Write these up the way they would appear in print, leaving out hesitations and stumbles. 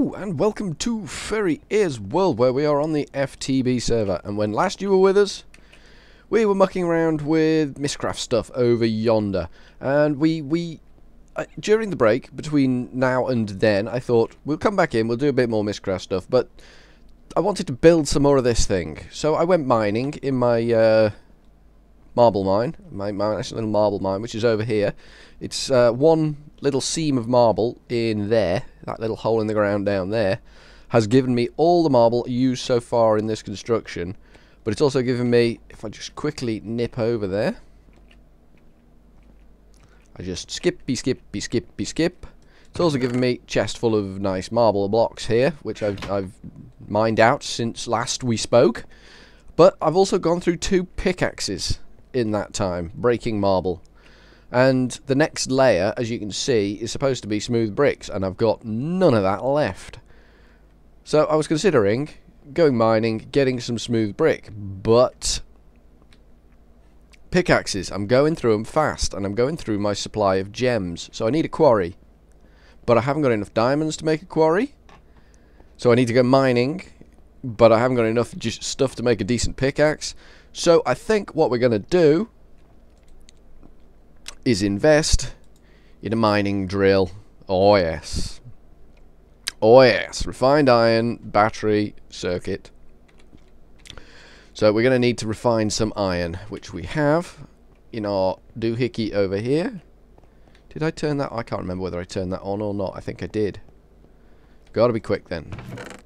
Hello and welcome to Fairy Ears World, where we are on the FTB server. And when last you were with us, we were mucking around with Mistcraft stuff over yonder. And during the break between now and then, I thought we'll come back in, we'll do a bit more Mistcraft stuff. But I wanted to build some more of this thing, so I went mining in my marble mine, my nice little marble mine, which is over here. It's one little seam of marble in there, that little hole in the ground down there, has given me all the marble used so far in this construction. But it's also given me, if I just quickly nip over there, I just skippy skip. It's also given me a chest full of nice marble blocks here, which I've mined out since last we spoke. But I've also gone through 2 pickaxes in that time, breaking marble. And the next layer, as you can see, is supposed to be smooth bricks, and I've got none of that left. So I was considering going mining, getting some smooth brick, but pickaxes, I'm going through them fast, and I'm going through my supply of gems, so I need a quarry. But I haven't got enough diamonds to make a quarry, so I need to go mining, but I haven't got enough stuff to make a decent pickaxe. So I think what we're going to do is invest in a mining drill. Oh yes. Oh yes. Refined iron, battery, circuit. So we're going to need to refine some iron, which we have in our doohickey over here. Did I turn that? I can't remember whether I turned that on or not. I think I did. Gotta be quick then.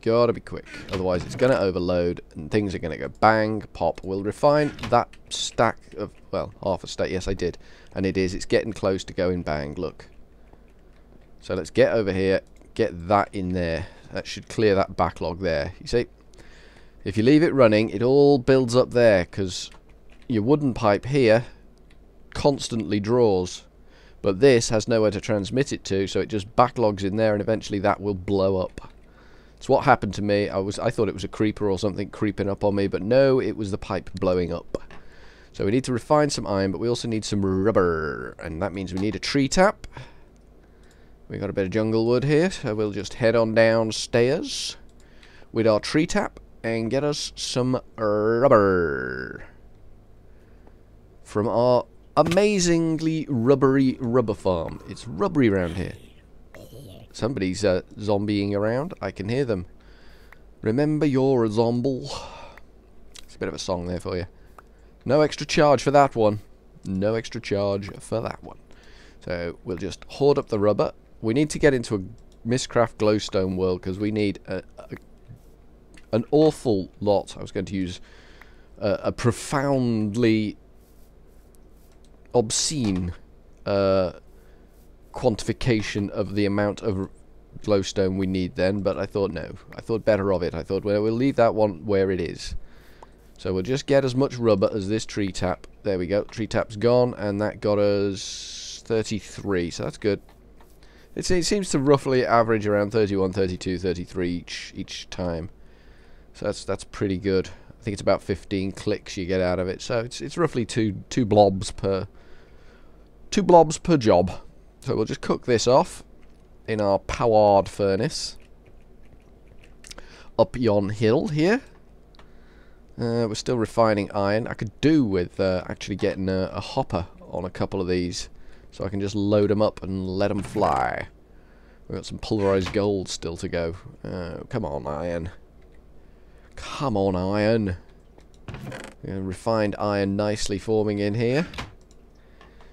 Gotta be quick. Otherwise it's gonna overload and things are gonna go bang, pop. We'll refine that stack of, well, half a stack. Yes, I did. And it is. It's getting close to going bang. Look. So let's get over here. Get that in there. That should clear that backlog there. You see? If you leave it running, it all builds up there because your wooden pipe here constantly draws. But this has nowhere to transmit it to, so it just backlogs in there, and eventually that will blow up. It's what happened to me. I thought it was a creeper or something creeping up on me, but no, it was the pipe blowing up. So we need to refine some iron, but we also need some rubber, and that means we need a tree tap. We got a bit of jungle wood here, so we'll just head on downstairs with our tree tap and get us some rubber from our amazingly rubbery rubber farm. It's rubbery around here. Somebody's zombieing around. I can hear them. Remember you're a zombie. It's a bit of a song there for you. No extra charge for that one. No extra charge for that one. So we'll just hoard up the rubber. We need to get into a Mistcraft glowstone world because we need an awful lot. I was going to use a profoundly obscene quantification of the amount of glowstone we need then, but I thought no. I thought better of it. I thought, well, we'll leave that one where it is. So we'll just get as much rubber as this tree tap. There we go. Tree tap's gone, and that got us 33, so that's good. It seems to roughly average around 31, 32, 33 each time. So that's pretty good. I think it's about 15 clicks you get out of it. So it's roughly two blobs per job. So we'll just cook this off in our powered furnace up yon hill here. We're still refining iron. I could do with actually getting a hopper on a couple of these, so I can just load them up and let them fly. We've got some pulverized gold still to go. Come on, iron. Come on, iron. Refined iron nicely forming in here.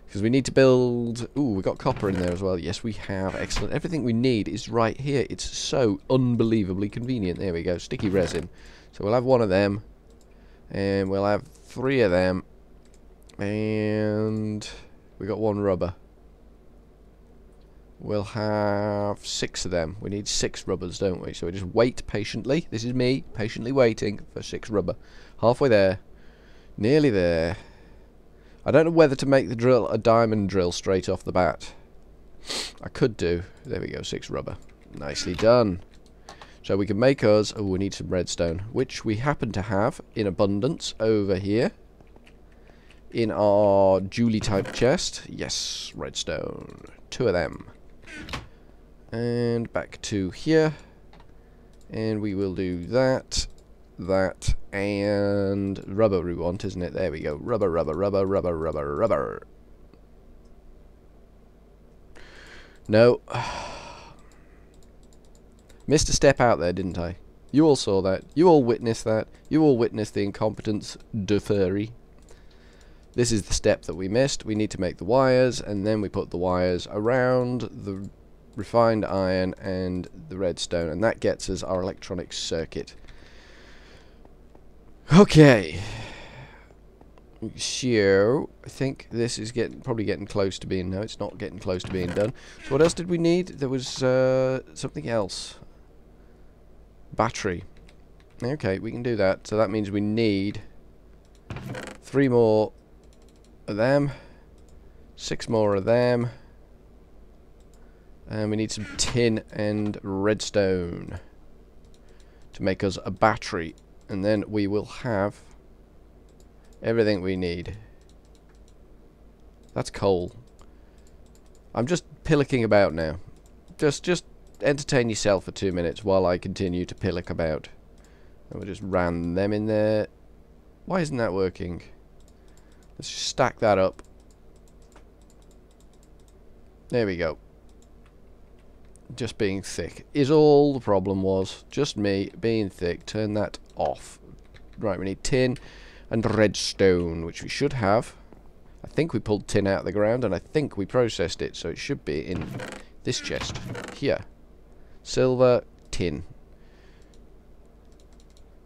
Because we need to build... Ooh, we got copper in there as well. Yes, we have. Excellent. Everything we need is right here. It's so unbelievably convenient. There we go. Sticky resin. So we'll have 1 of them. And we'll have 3 of them. And we got 1 rubber. We'll have 6 of them. We need 6 rubbers, don't we? So we just wait patiently. This is me patiently waiting for 6 rubber. Halfway there. Nearly there. I don't know whether to make the drill a diamond drill straight off the bat. I could do. There we go, 6 rubber. Nicely done. So we can make us... Oh, we need some redstone, which we happen to have in abundance over here. In our Julie type chest. Yes, redstone. 2 of them. And back to here. And we will do that, that, and rubber we want, isn't it? There we go. Rubber, rubber, rubber, rubber, rubber, rubber. No. Missed a step out there, didn't I? You all saw that. You all witnessed that. You all witnessed the incompetence de furry. This is the step that we missed. We need to make the wires, and then we put the wires around the refined iron and the redstone, and that gets us our electronic circuit. Okay. So I think this is probably getting close to being. No, it's not getting close to being done. So what else did we need? There was something else. Battery. Okay, we can do that. So that means we need 3 more of them, 6 more of them, and we need some tin and redstone to make us a battery, and then we will have everything we need. That's coal. I'm just pillicking about now. Just entertain yourself for 2 minutes while I continue to pillick about. And we'll just ram them in there. Why isn't that working? Let's just stack that up. There we go. Just being thick is all the problem was. Just me being thick. Turn that off. Right, we need tin and redstone, which we should have. I think we pulled tin out of the ground, and I think we processed it, so it should be in this chest here. Silver, tin.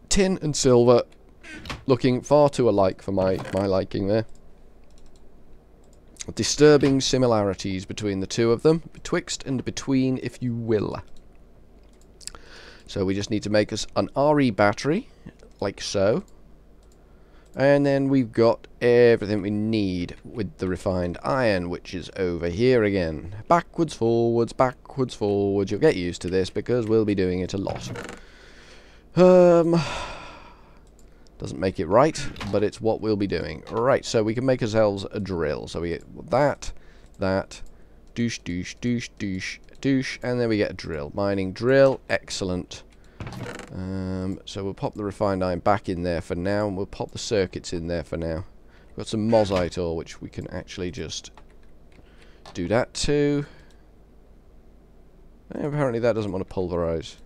Tin and silver, looking far too alike for my liking there. Disturbing similarities between the two of them, betwixt and between, if you will. So we just need to make us an RE battery, like so. And then we've got everything we need with the refined iron, which is over here again. Backwards, forwards, backwards, forwards. You'll get used to this because we'll be doing it a lot. Doesn't make it right, but it's what we'll be doing. Right, so we can make ourselves a drill. So we get that, douche, douche, douche, douche, douche, and then we get a drill. Mining drill, excellent. So we'll pop the refined iron back in there for now, and we'll pop the circuits in there for now. We've got some mosite ore, which we can actually just do that too. And apparently that doesn't want to pulverize,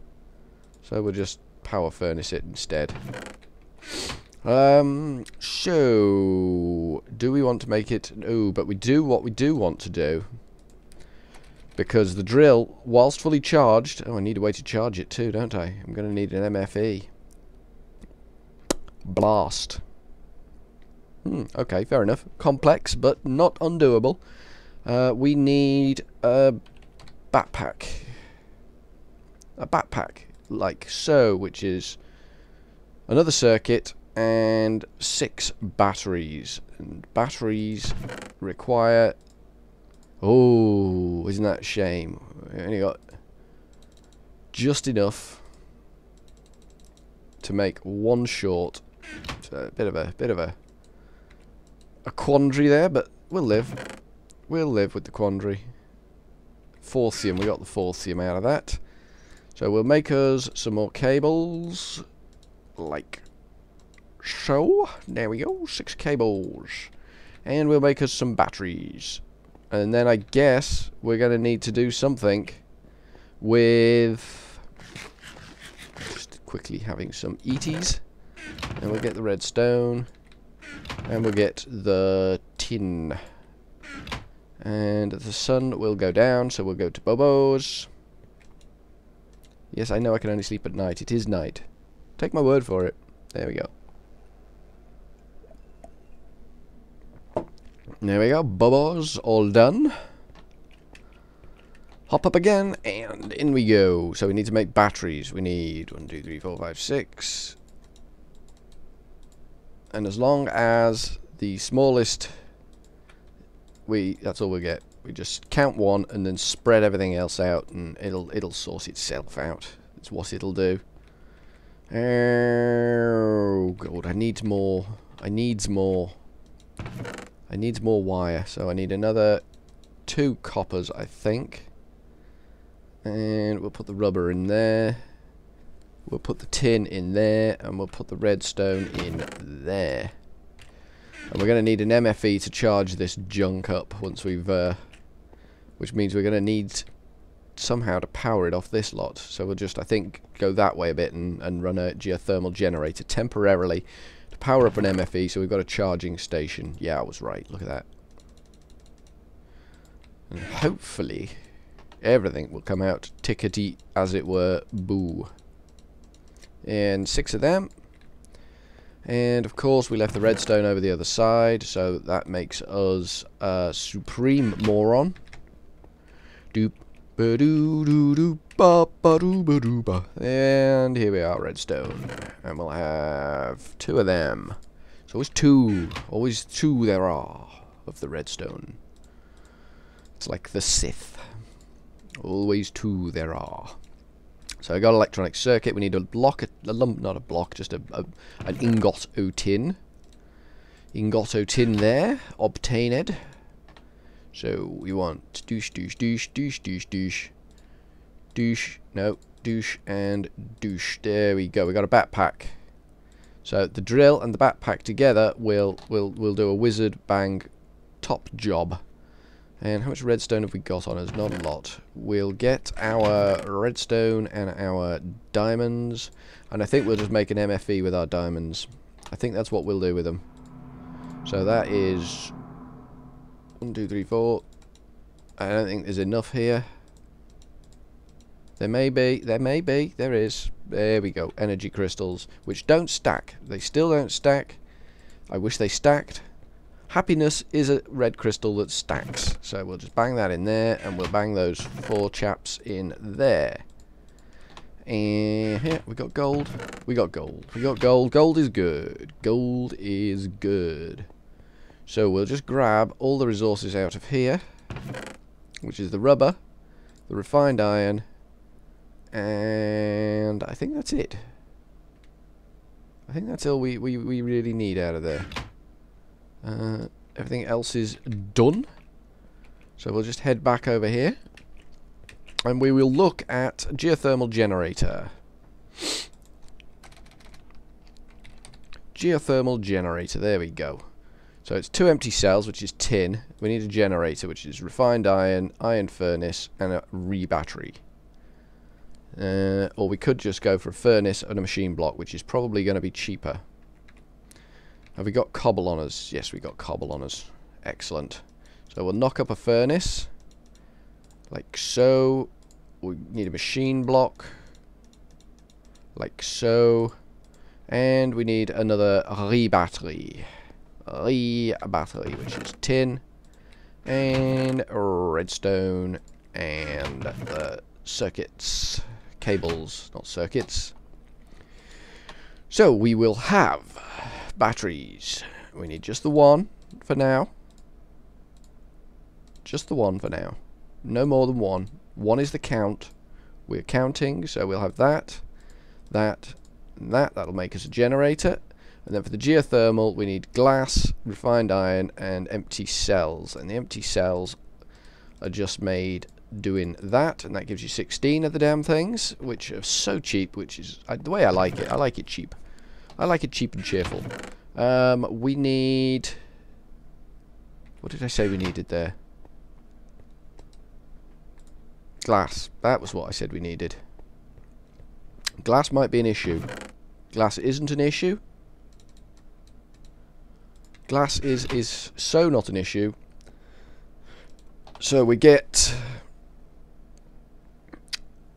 so we'll just power furnace it instead. So do we want to make it? No, but we do what we do want to do, because the drill, whilst fully charged, oh, I need a way to charge it too, don't I? I'm going to need an MFE. Blast. Okay, fair enough. Complex, but not undoable. We need a battpack. A battpack, like so, which is another circuit and 6 batteries. And batteries require... Oh, isn't that a shame? We only got just enough to make one short. So a bit of a quandary there, but we'll live. We'll live with the quandary. Forthium, we got the forthium out of that. So we'll make us some more cables, like so. There we go, 6 cables. And we'll make us some batteries. And then I guess we're going to need to do something with just quickly having some ETs. And we'll get the redstone. And we'll get the tin. And the sun will go down, so we'll go to Bobo's. Yes, I know I can only sleep at night. It is night. Take my word for it. There we go. There we go. Bobo's all done. Hop up again, and in we go. So we need to make batteries. We need 1, 2, 3, 4, 5, 6. And as long as the smallest, that's all we get. We just count 1 and then spread everything else out, and it'll sort itself out. It's what it'll do. Oh god, I need more. I needs more wire. So I need another 2 coppers, I think. And we'll put the rubber in there. We'll put the tin in there, and we'll put the redstone in there. And we're going to need an MFE to charge this junk up once we've... which means we're going to need somehow to power it off this lot. So we'll just, I think, go that way a bit and run a geothermal generator temporarily to power up an MFE, so we've got a charging station. Yeah, I was right. Look at that. And hopefully everything will come out tickety, as it were, boo. And 6 of them. And of course we left the redstone over the other side, so that makes us a supreme moron. Doop ba doo doo doo ba ba doo ba doo ba. And here we are, redstone. And we'll have 2 of them. So always two there are of the redstone. It's like the Sith. Always 2 there are. So I got electronic circuit. We need a block, a lump, not a block, just an ingot o tin. Ingot o tin there, obtained. So we want douche, douche, douche, douche, douche, douche, douche. No, douche and douche. There we go. We got a battpack. So the drill and the battpack together will do a wizard bang top job. And how much redstone have we got on us? Not a lot. We'll get our redstone and our diamonds. And I think we'll just make an MFE with our diamonds. I think that's what we'll do with them. So that is 1, 2, 3, 4. I don't think there's enough here. There may be. There is. There we go. Energy crystals, which don't stack. They still don't stack. I wish they stacked. Happiness is a red crystal that stacks. So we'll just bang that in there, and we'll bang those 4 chaps in there. And here, we got gold. We got gold. We got gold. Gold is good. Gold is good. So we'll just grab all the resources out of here, which is the rubber, the refined iron, and I think that's it. I think that's all we really need out of there. Everything else is done. So we'll just head back over here, and we will look at a geothermal generator. Geothermal generator, there we go. So it's 2 empty cells, which is tin. We need a generator, which is refined iron, iron furnace, and a re-battery. Or we could just go for a furnace and a machine block, which is probably going to be cheaper. Have we got cobble on us? Yes, we got cobble on us. Excellent. So we'll knock up a furnace, like so. We need a machine block, like so. And we need another re-battery. Re-battery, which is tin, and redstone, and circuits. Cables, not circuits. So we will have batteries. We need just the one for now. Just the one for now. No more than one. One is the count. We're counting, so we'll have that, that, and that. That'll make us a generator. And then for the geothermal, we need glass, refined iron, and empty cells. And the empty cells are just made doing that, and that gives you 16 of the damn things, which are so cheap, which is the way I like it. I like it cheap. I like it cheap and cheerful. We need... What did I say we needed there? Glass. That was what I said we needed. Glass might be an issue. Glass isn't an issue. Glass is so not an issue. So we get...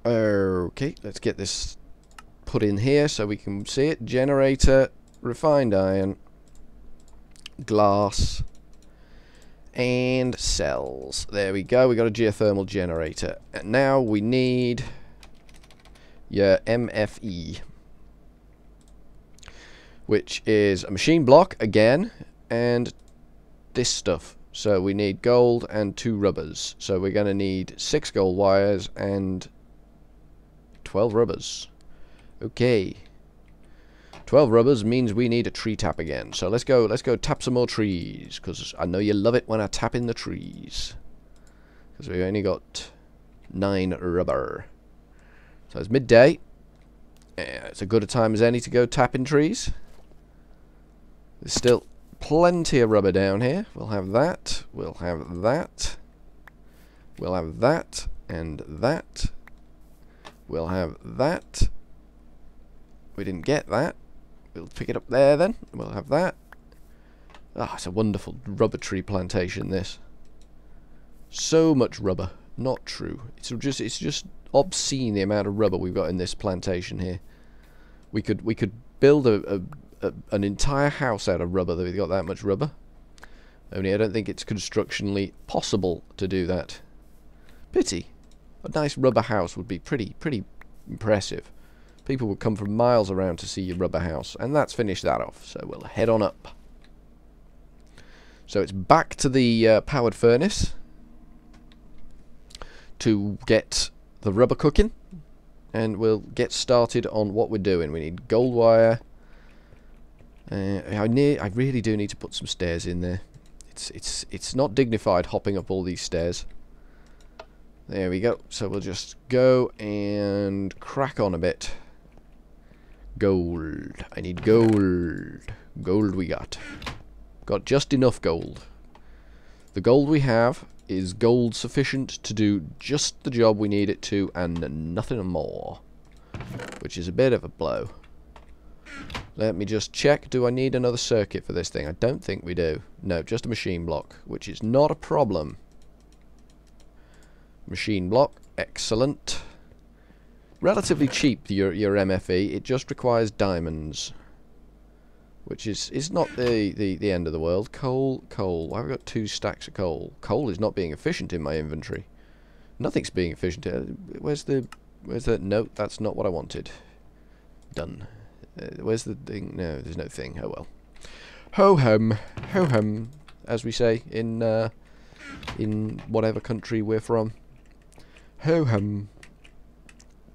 Okay, let's get this put in here so we can see it. Generator, refined iron, glass, and cells. There we go. We got a geothermal generator. And now we need your MFE, which is a machine block again, and this stuff. So we need gold and 2 rubbers. So we're going to need 6 gold wires and 12 rubbers. Okay. 12 rubbers means we need a tree tap again. So let's go tap some more trees, because I know you love it when I tap in the trees. Because we only got 9 rubber. So it's midday. It's a good a time as any to go tapping trees. There's still plenty of rubber down here. We'll have that. We'll have that. We'll have that. And that. We'll have that. We didn't get that. We'll pick it up there then. We'll have that. Ah, it's a wonderful rubber tree plantation, this. So much rubber. Not true. It's just obscene the amount of rubber we've got in this plantation here. We could build an entire house out of rubber that we've got that much rubber. Only I don't think it's constructionally possible to do that. Pity. A nice rubber house would be pretty impressive. People would come from miles around to see your rubber house. And that's finished that off. So we'll head on up. So it's back to the powered furnace to get the rubber cooking, and we'll get started on what we're doing. We need gold wire. I really do need to put some stairs in there. It's not dignified hopping up all these stairs. There we go. So we'll just go and crack on a bit. Gold. I need gold. Gold we got. Got just enough gold. The gold we have is gold sufficient to do just the job we need it to and nothing more. Which is a bit of a blow. Let me just check. Do I need another circuit for this thing? I don't think we do. No, just a machine block, which is not a problem. Machine block. Excellent. Relatively cheap, your MFE. It just requires diamonds. Which is not the end of the world. Coal. Why have I got 2 stacks of coal? Coal is not being efficient in my inventory. Nothing's being efficient. Where's the... No, that's not what I wanted. Done. Where's the thing? No, there's no thing. Oh well. Ho-hum. Ho-hum. As we say in whatever country we're from. Ho-hum.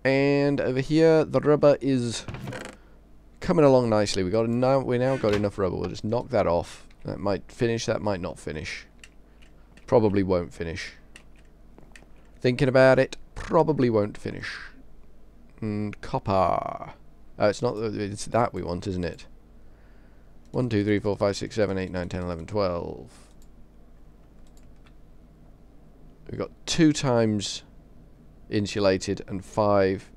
And over here, the rubber is... coming along nicely. We now got enough rubber. We'll just knock that off. That might finish. That might not finish. Probably won't finish. Thinking about it, probably won't finish. And copper. Oh, it's not. It's that we want, isn't it? 1, 2, 3, 4, 5, 6, 7, 8, 9, 10, 11, 12. We've got 2 times insulated and 5,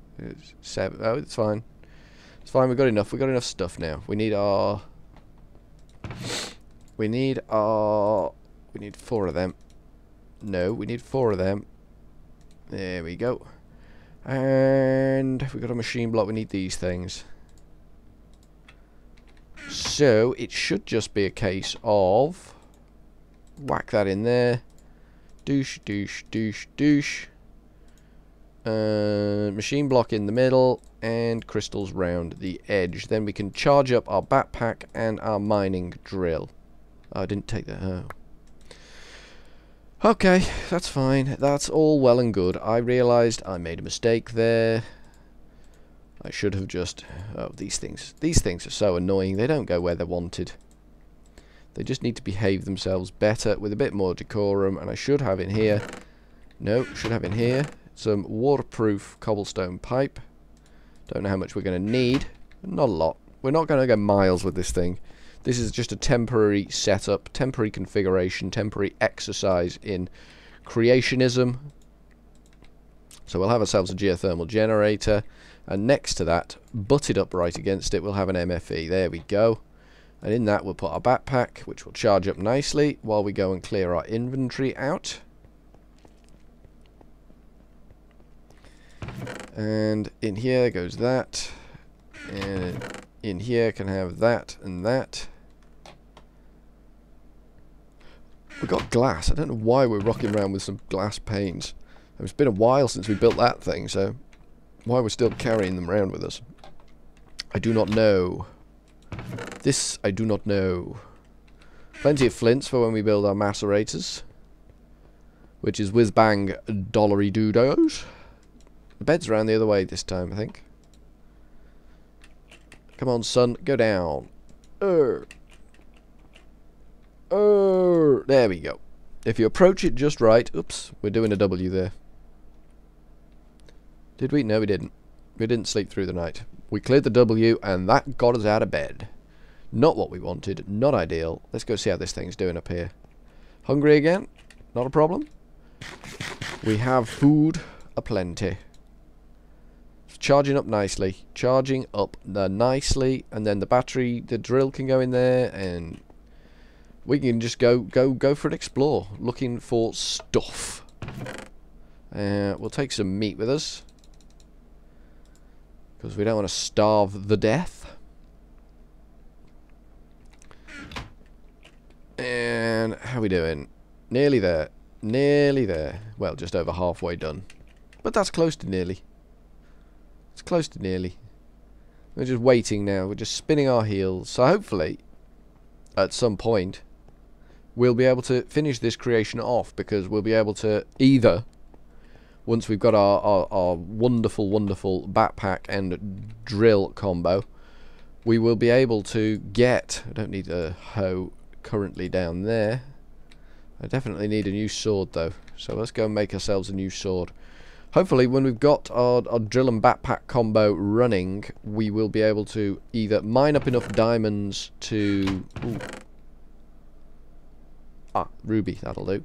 7. Oh, it's fine. It's fine, we've got enough. We've got enough stuff now. We need 4 of them. No, we need 4 of them. There we go. And we've got a machine block. We need these things. So it should just be a case of whack that in there. Douche, douche, douche, douche. Machine block in the middle and crystals round the edge. Then we can charge up our battpack and our mining drill. Oh, I didn't take that. Oh. Okay, that's fine. That's all well and good. I realised I made a mistake there. I should have just... Oh, these things. These things are so annoying. They don't go where they're wanted. They just need to behave themselves better with a bit more decorum. And I should have in here... No, should have in here some waterproof cobblestone pipe. Don't know how much we're going to need. Not a lot. We're not going to go miles with this thing. This is just a temporary setup, temporary configuration, temporary exercise in creationism. So we'll have ourselves a geothermal generator, and next to that, butted up right against it, we'll have an MFE. There we go. And in that we'll put our backpack, which will charge up nicely while we go and clear our inventory out. And in here goes that. And in here can have that and that. We've got glass. I don't know why we're rocking around with some glass panes. It's been a while since we built that thing, so why we're still carrying them around with us, I do not know. This I do not know. Plenty of flints for when we build our macerators, which is whiz-bang dollary doodos. The bed's around the other way this time, I think. Come on, son, go down. There we go. If you approach it just right... Oops, we're doing a W there. Did we? No, we didn't. We didn't sleep through the night. We cleared the W, and that got us out of bed. Not what we wanted, not ideal. Let's go see how this thing's doing up here. Hungry again? Not a problem. We have food aplenty. It's charging up nicely. Charging up nicely, and then the battery, the drill can go in there, and we can just go for an explore, looking for stuff. We'll take some meat with us, because we don't want to starve the death. And how are we doing? Nearly there. Nearly there. Well, just over halfway done. But that's close to nearly. It's close to nearly. We're just waiting now. We're just spinning our heels. So hopefully, at some point, we'll be able to finish this creation off, because we'll be able to either, once we've got our wonderful, wonderful backpack and drill combo, we will be able to get... I don't need a hoe currently down there. I definitely need a new sword though, so let's go and make ourselves a new sword. Hopefully when we've got our drill and backpack combo running, we will be able to either mine up enough diamonds to... ruby, that'll do.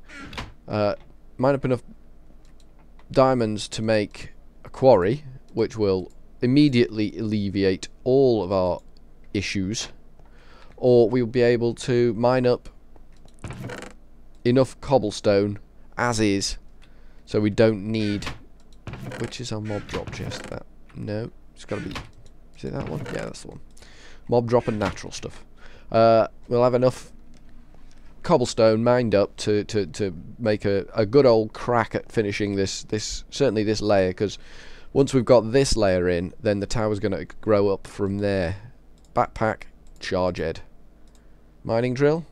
Mine up enough diamonds to make a quarry, which will immediately alleviate all of our issues, or we'll be able to mine up enough cobblestone as is, so we don't need... Which is our mob drop chest? That? No, it's got to be... Is it that one? Yeah, that's the one. Mob drop and natural stuff. We'll have enough cobblestone mined up to make a good old crack at finishing this certainly this layer, because once we've got this layer in, then the tower's going to grow up from there. Backpack, charge ed. Mining drill.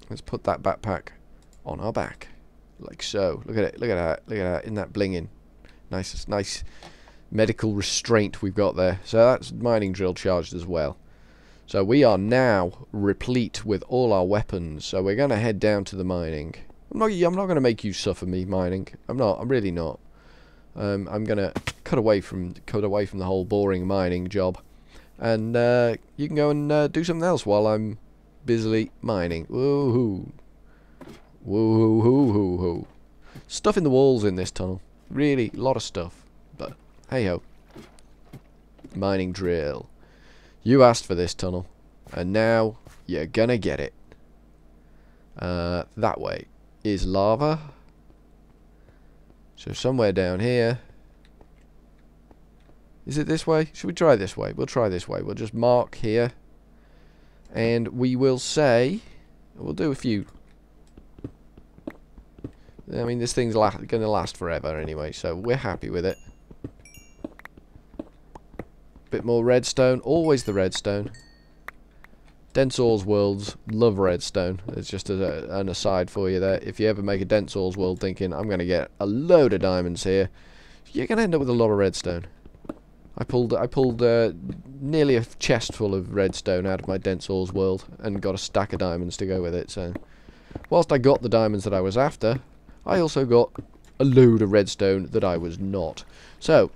Let's put that backpack on our back, like so. Look at it. Look at that. Look at that. Isn't that blinging? Nice medical restraint we've got there. So that's mining drill charged as well. So we are now replete with all our weapons. So we're going to head down to the mining. I'm not going to make you suffer me mining. I'm not. I'm really not. I'm going to cut away from the whole boring mining job, and you can go and do something else while I'm busily mining. Woohoo! Woohoo! Stuff in the walls in this tunnel. Really, a lot of stuff. But hey ho. Mining drill. You asked for this tunnel, and now you're gonna get it. That way is lava. So somewhere down here. Is it this way? Should we try this way? We'll try this way. We'll just mark here, and we will say, we'll do a few. I mean, this thing's going to last forever anyway, so we're happy with it. Bit more redstone, always the redstone. Dense Ores Worlds love redstone. It's just an aside for you there. If you ever make a Dense Ores World thinking, I'm going to get a load of diamonds here, you're going to end up with a lot of redstone. I pulled nearly a chest full of redstone out of my Dense Ores World and got a stack of diamonds to go with it. So, whilst I got the diamonds that I was after, I also got a load of redstone that I was not. So,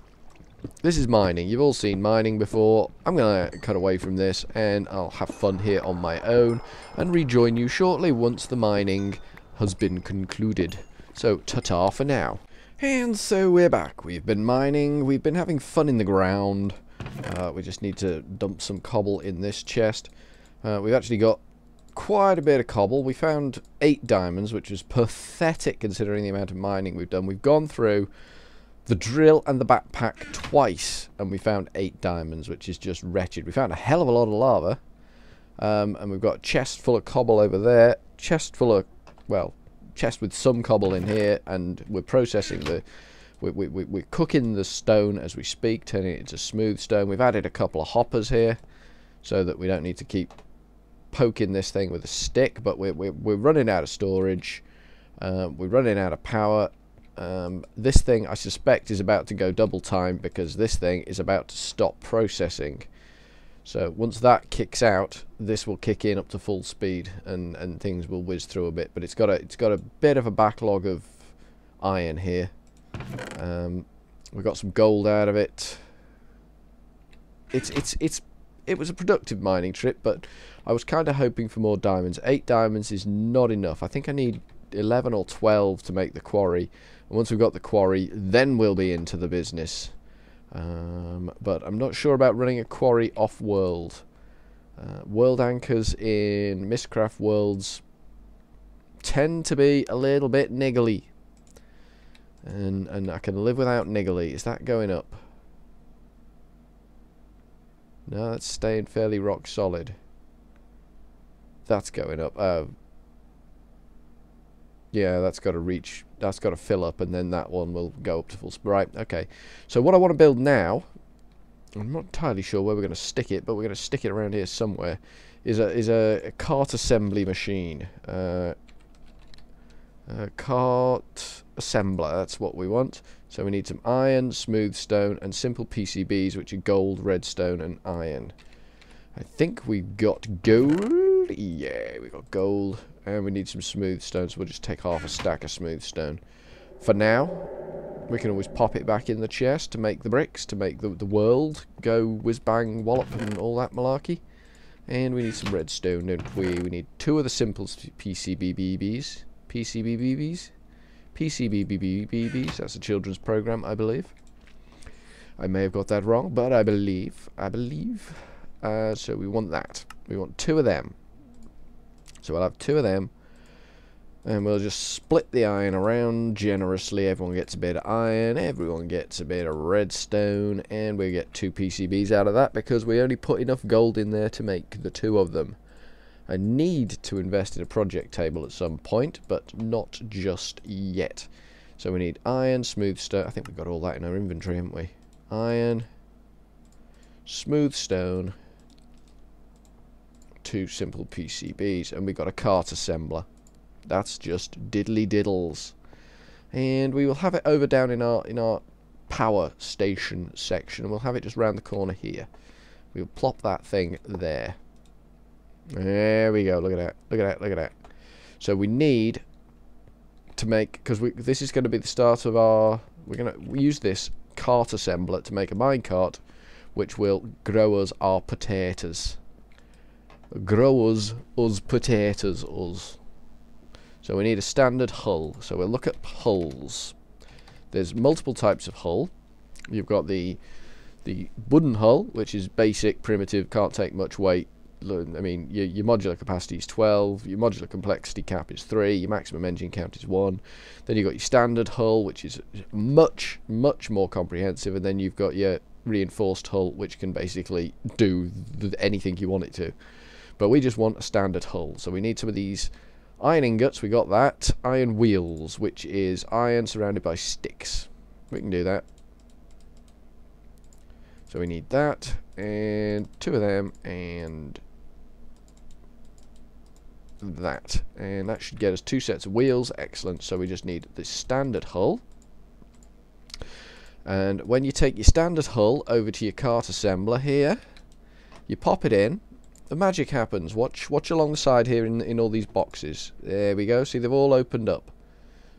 this is mining. You've all seen mining before. I'm going to cut away from this, and I'll have fun here on my own and rejoin you shortly once the mining has been concluded. So, ta-ta for now. And so we're back. We've been mining. We've been having fun in the ground. We just need to dump some cobble in this chest. We've actually got quite a bit of cobble. We found 8 diamonds, which is pathetic considering the amount of mining we've done. We've gone through the drill and the backpack twice, and we found 8 diamonds, which is just wretched. We found a hell of a lot of lava, and we've got a chest full of cobble over there, chest full of, well, chest with some cobble in here, and we're processing the, we're cooking the stone as we speak, turning it into smooth stone. We've added a couple of hoppers here, so that we don't need to keep poking this thing with a stick, but we're running out of storage, we're running out of power. This thing I suspect is about to go double time, because this thing is about to stop processing. So once that kicks out, this will kick in up to full speed, and things will whiz through a bit. But it's got a bit of a backlog of iron here. We got some gold out of it. it was a productive mining trip, but I was kind of hoping for more diamonds. 8 diamonds is not enough. I think I need 11 or 12 to make the quarry. And once we've got the quarry, then we'll be into the business. But I'm not sure about running a quarry off-world. World anchors in Mistcraft worlds tend to be a little bit niggly. And I can live without niggly. Is that going up? No, that's staying fairly rock solid. That's going up. Yeah, that's got to reach. That's got to fill up, and then that one will go up to full speed. Right. Okay. So what I want to build now, I'm not entirely sure where we're going to stick it, but we're going to stick it around here somewhere. Is a cart assembly machine. Cart assembler. That's what we want. So we need some iron, smooth stone, and simple PCBs, which are gold, redstone, and iron. I think we've got gold. Yeah, we got gold. And we need some smooth stone, so we'll just take half a stack of smooth stone. For now, we can always pop it back in the chest to make the bricks, to make the world go whiz-bang, wallop, and all that malarkey. And we need some redstone, don't we? We need 2 of the simple PCBs. PCBs, that's a children's program, I believe. I may have got that wrong, but I believe. So we want that. We want 2 of them. So we'll have 2 of them, and we'll just split the iron around generously. Everyone gets a bit of iron, everyone gets a bit of redstone, and we get 2 PCBs out of that because we only put enough gold in there to make the 2 of them. I need to invest in a project table at some point, but not just yet. So we need iron, smooth stone. I think we've got all that in our inventory, haven't we? Iron, smooth stone, 2 simple PCBs, and we've got a cart assembler. That's just diddly diddles. And we will have it over down in our power station section, and we'll have it just round the corner here. We'll plop that thing there. There we go. Look at that. Look at that. Look at that. So we need to make, because this is going to be the start of our. We're going to use this cart assembler to make a minecart, which will grow us our potatoes. Grow us potatoes, us. So we need a standard hull. So we'll look at hulls. There's multiple types of hull. You've got the wooden hull, which is basic, primitive, can't take much weight. I mean, your modular capacity is 12, your modular complexity cap is 3, your maximum engine count is 1. Then you've got your standard hull, which is much more comprehensive, and then you've got your reinforced hull, which can basically do anything you want it to. But we just want a standard hull, so we need some of these iron ingots. We got that. Iron wheels, which is iron surrounded by sticks. We can do that. So we need that, and 2 of them, and that, and that should get us 2 sets of wheels. Excellent. So we just need the standard hull, and when you take your standard hull over to your cart assembler here, you pop it in, the magic happens. Watch along the side here in all these boxes. There we go. See, they've all opened up.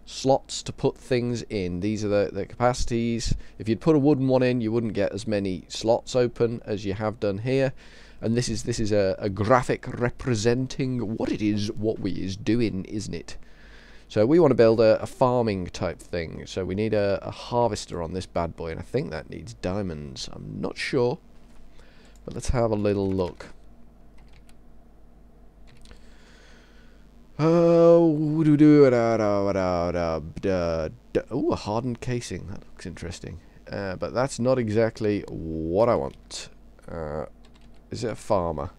Slots to put things in. These are the capacities. If you'd put a wooden one in, you wouldn't get as many slots open as you have done here. And this is a graphic representing what we is doing, isn't it? So we want to build a farming type thing. So we need a harvester on this bad boy, and I think that needs diamonds. I'm not sure, but let's have a little look. Oh, a hardened casing. That looks interesting. But that's not exactly what I want. Is it a farmer?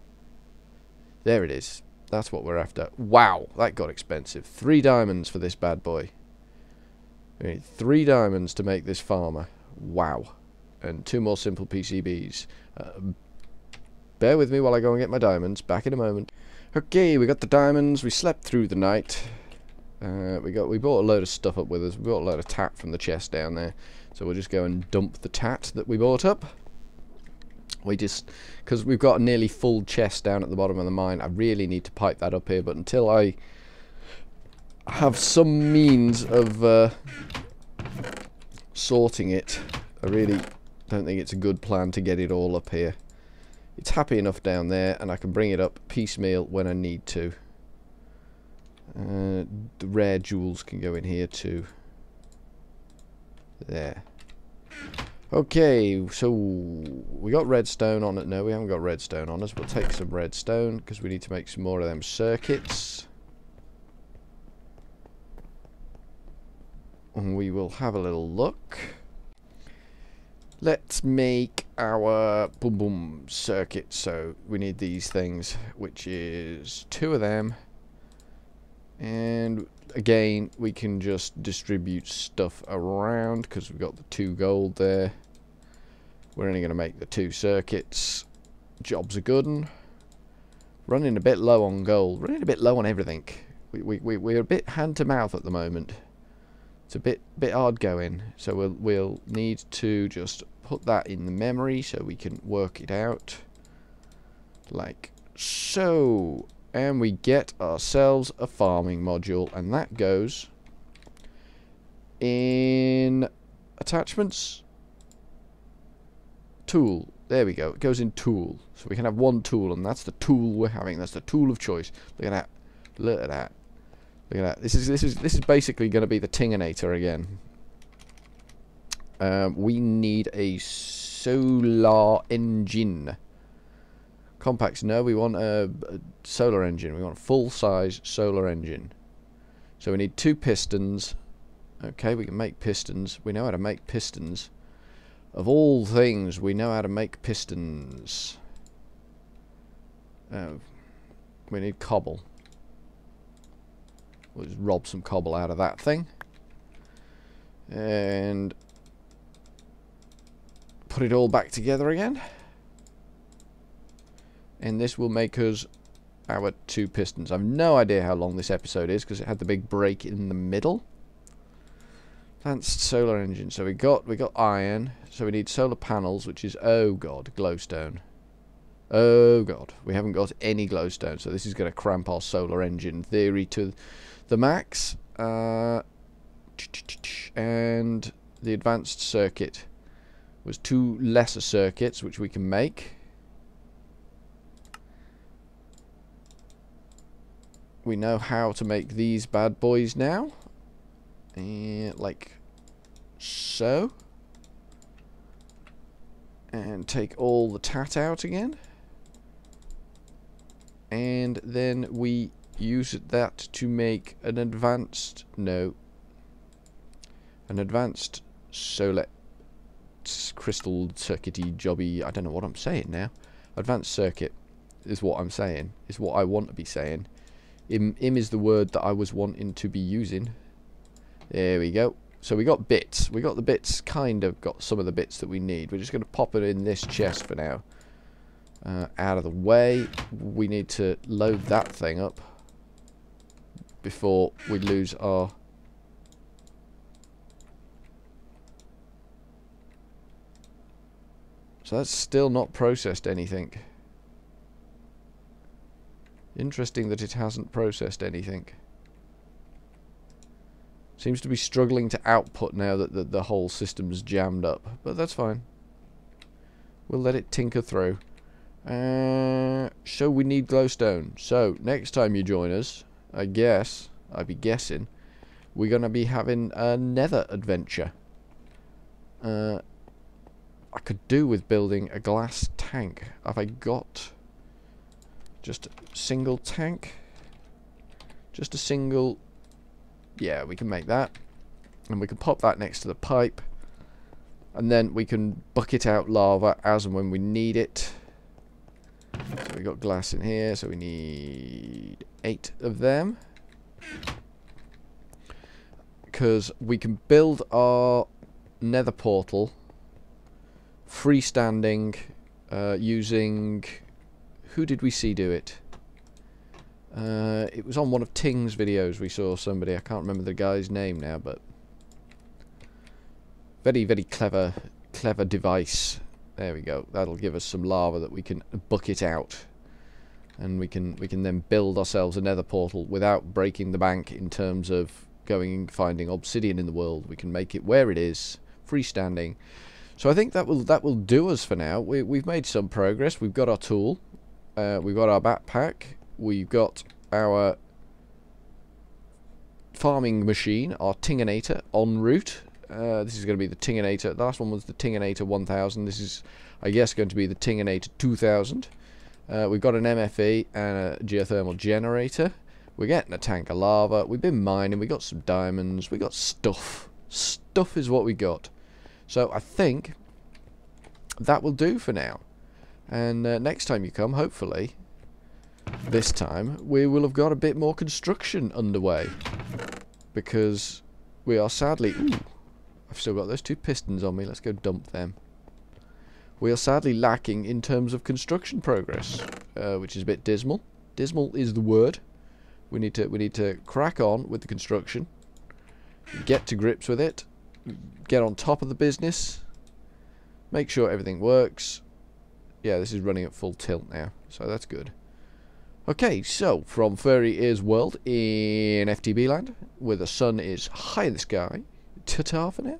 There it is. That's what we're after. Wow, that got expensive. 3 diamonds for this bad boy. We need 3 diamonds to make this farmer. Wow. And 2 more simple PCBs. Bear with me while I go and get my diamonds. Back in a moment. Okay, we got the diamonds. We slept through the night. We brought a load of stuff up with us. We brought a load of tat from the chest down there. So we'll just go and dump the tat that we brought up. Because we've got a nearly full chest down at the bottom of the mine, I really need to pipe that up here. But until I have some means of sorting it, I really Don't think it's a good plan to get it all up here. It's happy enough down there, and I can bring it up piecemeal when I need to. The rare jewels can go in here too. There. Okay, so we got redstone on it. No, we haven't got redstone on us. We'll take some redstone because we need to make some more of them circuits. And we will have a little look. Let's make our boom boom circuit. So we need these things, which is 2 of them. And again, we can just distribute stuff around because we've got the 2 gold there. We're only going to make the 2 circuits. Jobs are good. Running a bit low on gold. Running a bit low on everything. We're a bit hand to mouth at the moment. It's a bit hard going. So we'll need to just put that in the memory so we can work it out. Like so. And we get ourselves a farming module, and that goes in attachments, tool. There we go. It goes in tool, so we can have 1 tool, and that's the tool we're having. That's the tool of choice. Look at that. Look at that. Look at that. This is basically going to be the Tinganator again. We need a solar engine. Compacts, no, we want a solar engine. We want a full-size solar engine. So we need 2 pistons. Okay, we can make pistons. We know how to make pistons. Of all things, we know how to make pistons. We need cobble. We'll just rob some cobble out of that thing. And put it all back together again. And this will make us our 2 pistons. I've no idea how long this episode is because it had the big break in the middle. Advanced solar engine. So we got iron. So we need solar panels, which is, oh god, glowstone. Oh god, we haven't got any glowstone. So this is going to cramp our solar engine theory to the max. And the advanced circuit was 2 lesser circuits, which we can make. We know how to make these bad boys now. Like so. And take all the tat out again. And then we use that to make an advanced, no, an advanced solar crystal circuity jobby. I don't know what I'm saying now. Advanced circuit is what I'm saying, is what I want to be saying. Im is the word that I was wanting to be using. There we go. So we got bits. We got the bits, kind of got some of the bits that we need. We're just going to pop it in this chest for now. Out of the way. We need to load that thing up before we lose our... So that's still not processed anything. Interesting that it hasn't processed anything. Seems to be struggling to output now that the whole system's jammed up. But that's fine. We'll let it tinker through. So we need glowstone. So next time you join us, I guess, I'd be guessing, we're going to be having a nether adventure. I could do with building a glass tank. Have I got... just a single tank? Just a single... Yeah, we can make that. And we can pop that next to the pipe. And then we can bucket out lava as and when we need it. So we got glass in here, so we need 8 of them. Because we can build our nether portal freestanding using... Who did we see do it? It was on one of Ting's videos. We saw somebody. I can't remember the guy's name now, but very, very clever device. There we go. That'll give us some lava that we can bucket out, and we can then build ourselves a nether portal without breaking the bank in terms of going and finding obsidian in the world. We can make it where it is, freestanding. So I think that will do us for now. We've made some progress. We've got our tool. We've got our backpack. We've got our farming machine, our Tinganator, en route. This is going to be the Tinganator. The last one was the Tinganator 1000. This is, I guess, going to be the Tinganator 2000. We've got an MFE and a geothermal generator. We're getting a tank of lava. We've been mining. We got some diamonds. We got stuff. Stuff is what we got. So I think that will do for now. And next time you come, hopefully, this time, we will have got a bit more construction underway. Because we are sadly... Ooh, I've still got those 2 pistons on me. Let's go dump them. We are sadly lacking in terms of construction progress, which is a bit dismal. Dismal is the word. We need to crack on with the construction, get to grips with it, get on top of the business, make sure everything works. Yeah, this is running at full tilt now, so that's good. Okay, so from Furry Ears World in FTB land, where the sun is high in the sky, ta-ta for now.